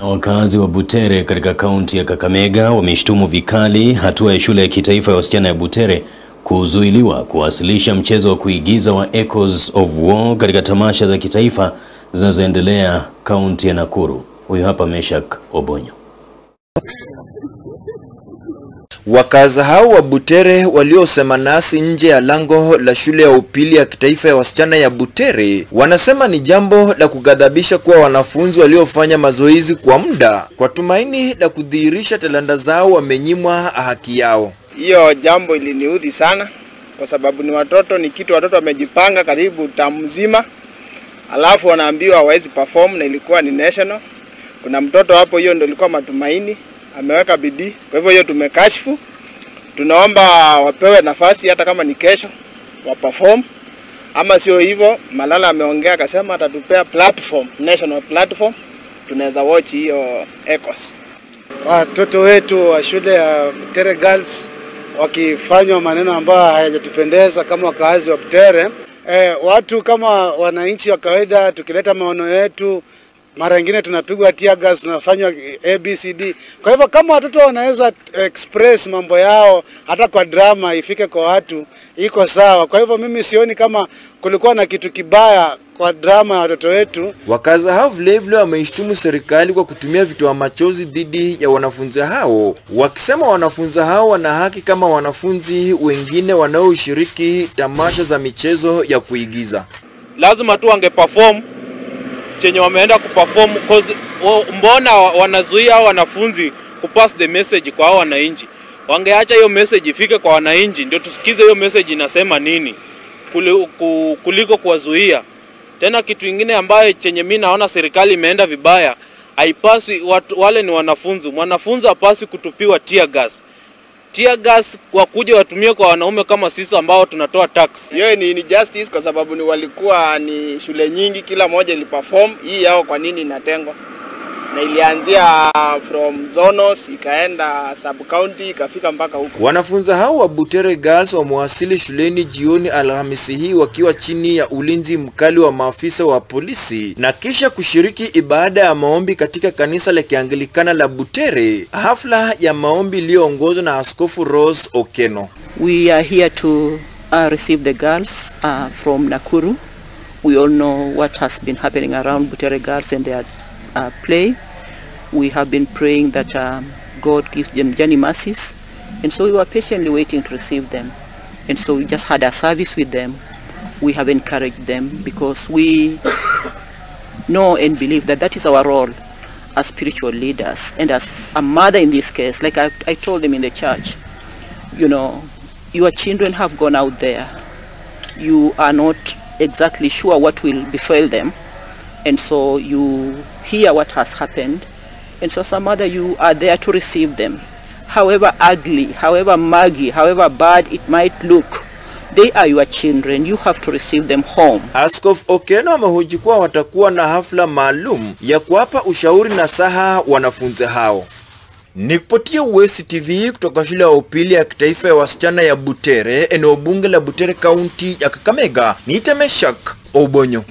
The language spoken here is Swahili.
Wakazi wa Butere katika kaunti ya Kakamega wameshtumu vikali hatua ya shule ya kitaifa ya wasichana ya Butere kuzuiliwa kuwasilisha mchezo wa kuigiza wa Echoes of War katika tamasha za kitaifa zinazoendelea kaunti ya Nakuru. Huyu hapa Meshak Obonyo. Wakazi hao wa Butere waliosema nasi nje ya lango la shule ya upili ya kitaifa ya wasichana ya Butere wanasema ni jambo la kugadhabisha kuwa wanafunzi waliofanya mazoezi kwa muda kwa tumaini la kudhihirisha talanta zao wamenyimwa haki yao. Hiyo jambo iliniudhi sana kwa sababu ni watoto, ni kitu watoto wamejipanga karibu tamu mzima, alafu wanaambiwa hawezi perform na ilikuwa ni national. Kuna mtoto hapo, hiyo ndio ilikuwa matumaini, ameweka bidii. Kwa hivyo hiyo tumekashifu. Tunaomba wapewe nafasi hata kama ni kesho wa perform, ama sio hivyo Malala ameongea akasema atatupea platform, national platform, tunaweza watch hiyo Echoes. Watoto wetu wa shule ya Butere Girls wakifanywa maneno ambayo hayajatupendeza kama wakazi wa Butere. Watu kama wananchi wa kawaida tukileta maono yetu, mara nyingine tunapigwa tear gas, tunafanywa ABCD. Kwa hivyo kama watoto wanaweza express mambo yao hata kwa drama ifike kwa watu, iko sawa. Kwa hivyo mimi sioni kama kulikuwa na kitu kibaya kwa drama ya watoto wetu. Wakazi hao vilevile wameishtumu serikali kwa kutumia vitoa machozi dhidi ya wanafunzi hao, wakisema wanafunzi hao wana haki kama wanafunzi wengine wanaoshiriki tamasha za michezo ya kuigiza. Lazima tu wangeperform chenye wameenda kuperform, cause mbona wanazuia wanafunzi kupass the message kwa hao wananchi? Wangeacha hiyo message ifike kwa wananchi ndio tusikize hiyo message inasema nini kuliko kuwazuia. Tena kitu kingine ambayo chenye mimi naona serikali imeenda vibaya, haipaswi wale ni wanafunzi. Mwanafunzi hapaswi kutupiwa tear gas. Tear gas kwa kuja watumie kwa wanaume kama sisi ambao tunatoa tax. Hiyo ni justice kwa sababu ni walikuwa ni shule nyingi, kila moja iliperform. Hii yao kwa nini inatengwa? Na ilianzia from zonos ikaenda sub county ikafika mpaka huko. Wanafunzi hao wa Butere Girls wamewasili shuleni jioni Alhamisi hii wakiwa chini ya ulinzi mkali wa maafisa wa polisi na kisha kushiriki ibada ya maombi katika kanisa la Kianglikana la Butere, hafla ya maombi iliyoongozwa na Askofu Rose Okeno. We are here to receive the girls from Nakuru. We all know what has been happening around Butere Girls and their play. We have been praying that God gives them journey mercies, and so we were patiently waiting to receive them. And so we just had a service with them. We have encouraged them because we know and believe that that is our role as spiritual leaders and as a mother in this case. Like I told them in the church, you know, your children have gone out there. You are not exactly sure what will befall them. And so you hear what has happened, and so some other you are there to receive them. However ugly, however muggy, however bad it might look, they are your children. You have to receive them home. Askofu Okeno amehoji kuwa watakuwa na hafla maalum ya kuwapa ushauri na saha wanafunzi hao. Nikipotia West TV kutoka shule ya upili ya kitaifa ya wasichana ya Butere, eneo bunge la Butere, kaunti ya Kakamega, niite Meshak Obonyo.